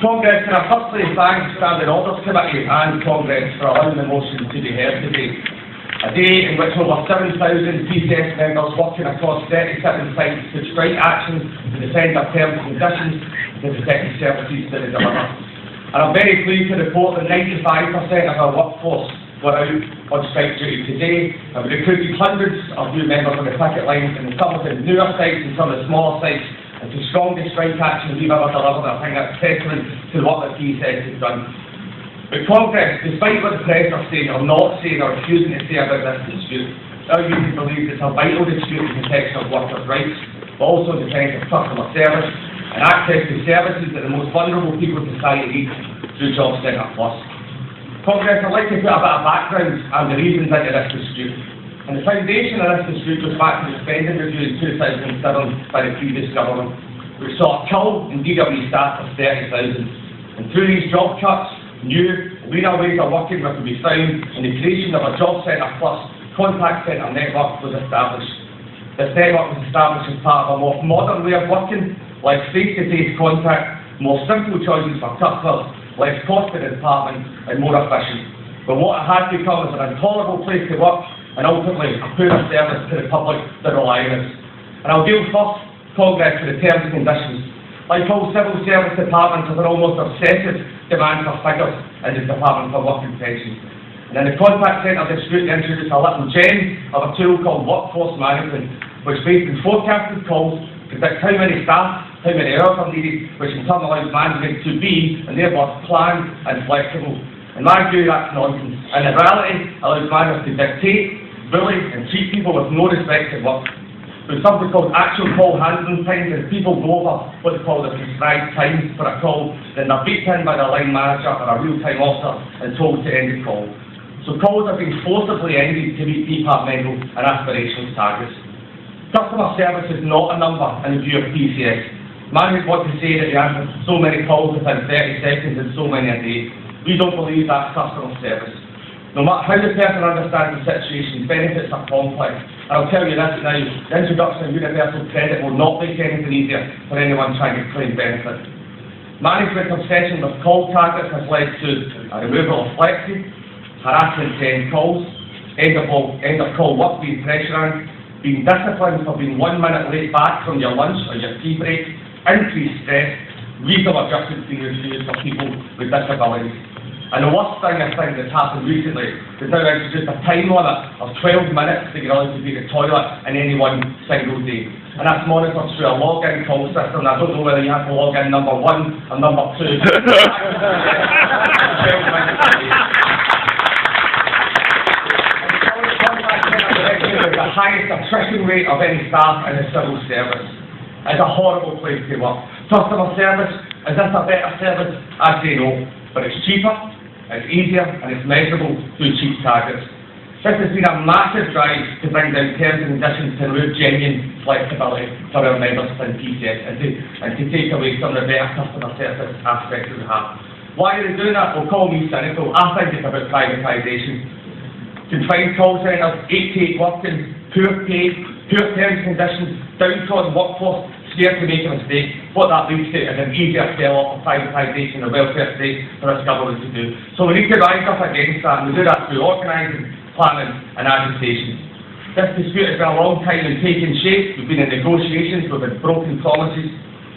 Congress, can I firstly thank the Standing Orders Committee and Congress for allowing the motion to be heard today. A day in which over 7,000 PCS members working across 37 sites took strike action to defend their terms and conditions to protect the services that they deliver. And I'm very pleased to report that 95% of our workforce were out on strike duty today, and we recruited hundreds of new members on the picket lines in some of the newer sites and some of the smaller sites. It's the strongest strike action we've ever delivered, and I think that's testament to what the PCS has done. But Congress, despite what the press are saying or not saying or refusing to say about this dispute, our union believes it's a vital dispute in protection of workers' rights, but also in defence of customer service and access to services that the most vulnerable people in society need through Job Centre Plus. Congress, I'd like to put a bit of background and the reasons into this dispute. And the foundation of this dispute goes back to the spending review in 2007 by the previous government, which saw a cull in DWP staff of 30,000. And through these job cuts, new, leaner ways of working were to be found, and the creation of a Job Centre Plus contact centre network was established. This network was established as part of a more modern way of working, like face-to-face contact, more simple choices for customers, less cost to the department, and more efficient. But what it had become is an intolerable place to work, and ultimately a poorer service to the public that rely on us. And I'll deal first, Congress, with the terms and conditions. Like all civil service departments, there's an almost obsessive demand for figures in the Department for Work and Pensions. And in the contact centre dispute, they introduced a little gem of a tool called workforce management, which based on forecasted calls, predicts how many staff, how many hours are needed, which in turn allows management to be, and therefore planned and flexible. In my view, that's nonsense. And in reality, allows managers to dictate, bully and treat people with no respect at work. There's something called actual call handling times, and people go over what they call the prescribed time for a call, then they're beat in by their line manager or a real-time officer and told to end the call. So calls have been forcibly ended to meet departmental and aspirational targets. Customer service is not a number in the view of PCS. Managers want to say that they answer so many calls within 30 seconds and so many a day. We don't believe that's customer service. No matter how the person understands the situation, benefits are complex. And I'll tell you this now, the introduction of universal credit will not make anything easier for anyone trying to claim benefit. Management's obsession with call targets has led to a removal of flexi, harassment to end calls, end of call work being pressurised, being disciplined for being 1 minute late back from your lunch or your tea break, increased stress, reasonable adjustments being refused for people with disabilities. And the worst thing I think that's happened recently is now introduced a time limit of 12 minutes that you're allowed to be at the toilet in any one single day. And that's monitored through a login call system. I don't know whether you have to log in number 1 or number 2. The highest attrition rate of any staff in the civil service. It's a horrible place to work. Customer service, is this a better service? I say no, but it's cheaper, it's easier, and it's measurable through cheap targets. This has been a massive drive to bring down terms and conditions to remove genuine flexibility for our members in PCS and to take away some of the better customer service aspects that we have. Why are they doing that? Well, call me cynical. I think it's about privatisation. Confined call centres, 8 to 8 working, poor pay, poor terms and conditions, downtrodden workforce, scared to make a mistake. What that leads to is an easier sell-off of privatisation and welfare state for this government to do. So we need to rise up against that, and we do that through organising, planning and agitation. This dispute has been a long time in taking shape. We've been in negotiations, we've had broken promises.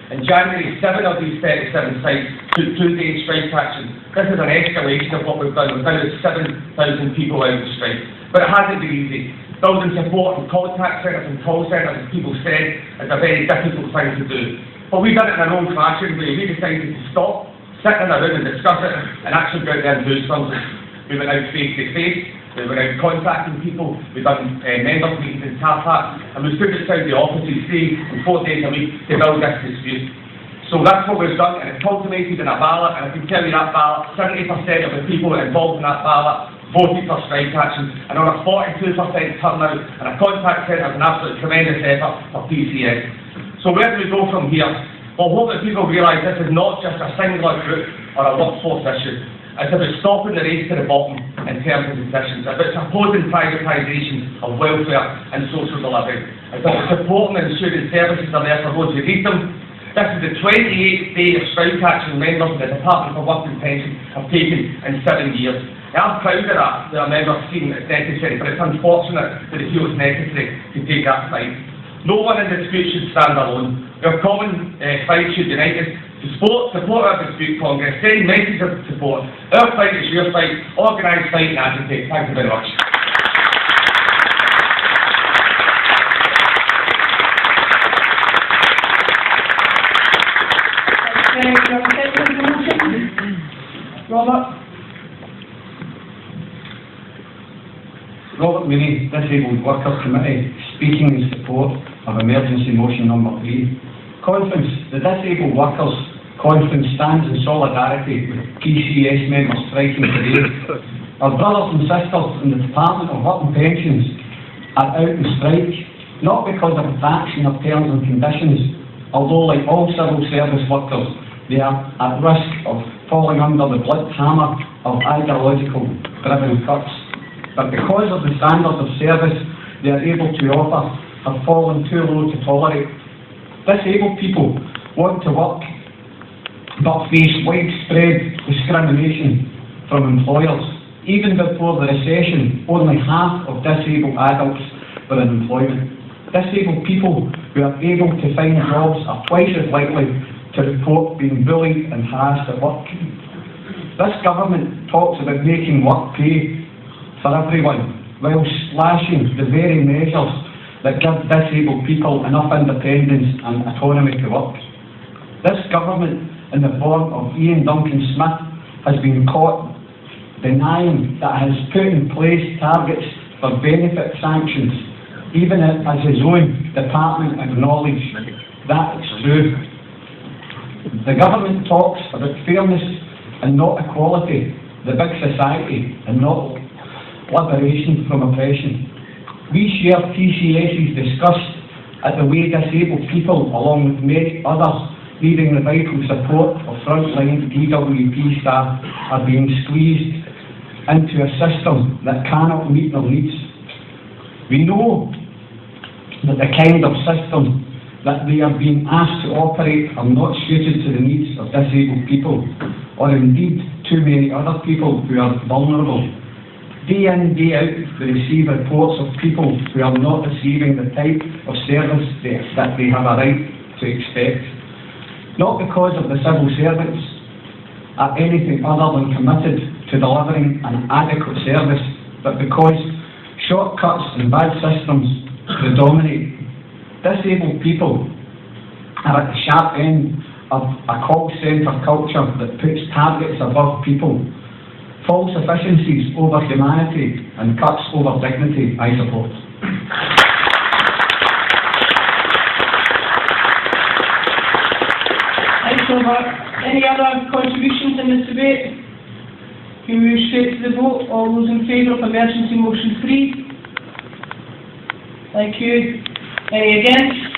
In January, 7 of these 37 sites took 2 days strike action. This is an escalation of what we've done. We've done 7,000 people out of the strike. But it hasn't been easy. Building support and contact centres and call centres, as people said, is a very difficult thing to do. But we did it in an old-fashioned way. We decided to stop, sit in a room and discuss it, and actually go out there and do something. We went out face-to-face, we went out contacting people, we've done members meetings in car parks, and we stood outside the offices 3 and 4 days a week to build this dispute. So that's what we've done, and it's culminated in a ballot, and I can tell you that ballot, 70% of the people involved in that ballot voted for strike action, and on a 42% turnout, and a contact centre is an absolutely tremendous effort for PCS. So where do we go from here? Well, hope that people realise this is not just a singular group or a workforce issue. It's about stopping the race to the bottom in terms of conditions. It's about supporting privatisation of welfare and social delivery. It's about supporting and ensuring services are there for those who need them. This is the 28th day of strike action members of the Department for Work and Pension have taken in 7 years. I'm proud of that, the members seen it's necessary, but it's unfortunate that they feel it's necessary to take that fight. No one in dispute should stand alone. Our common fight should unite us to support our dispute Congress, send messages of support. Our fight is your fight, organised fight and agitate. Thank you very much. Robert Mooney, Disabled Workers Committee, speaking in support of emergency motion number 3. Conference. The Disabled Workers Conference stands in solidarity with PCS members striking today. Our brothers and sisters in the Department of Work and Pensions are out in strike, not because of infraction of terms and conditions, although like all civil service workers, they are at risk of falling under the blunt hammer of ideological driven cuts. But because of the standard of service they are able to offer have fallen too low to tolerate. Disabled people want to work but face widespread discrimination from employers. Even before the recession, only half of disabled adults were in employment. Disabled people who are able to find jobs are twice as likely to report being bullied and harassed at work. This government talks about making work pay for everyone, while slashing the very measures that give disabled people enough independence and autonomy to work. This government, in the form of Ian Duncan Smith, has been caught denying that it has put in place targets for benefit sanctions, even as his own department acknowledged that it's true. The government talks about fairness and not equality, the big society and not liberation from oppression. We share TCS's disgust at the way disabled people, along with many others needing the vital support of frontline DWP staff, are being squeezed into a system that cannot meet their needs. We know that the kind of system that they are being asked to operate are not suited to the needs of disabled people, or indeed too many other people who are vulnerable. Day in, day out, we receive reports of people who are not receiving the type of service that they have a right to expect. Not because of the civil servants are anything other than committed to delivering an adequate service, but because shortcuts and bad systems predominate. Disabled people are at the sharp end of a call centre culture that puts targets above people. False efficiencies over humanity and cuts over dignity, I support. Thanks, Robert. Any other contributions in this debate? Can we move straight to the vote? All those in favour of emergency motion 3? Thank you. Any against?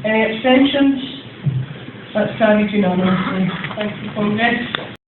Any abstentions? That's carried unanimously. Thank you, Congress.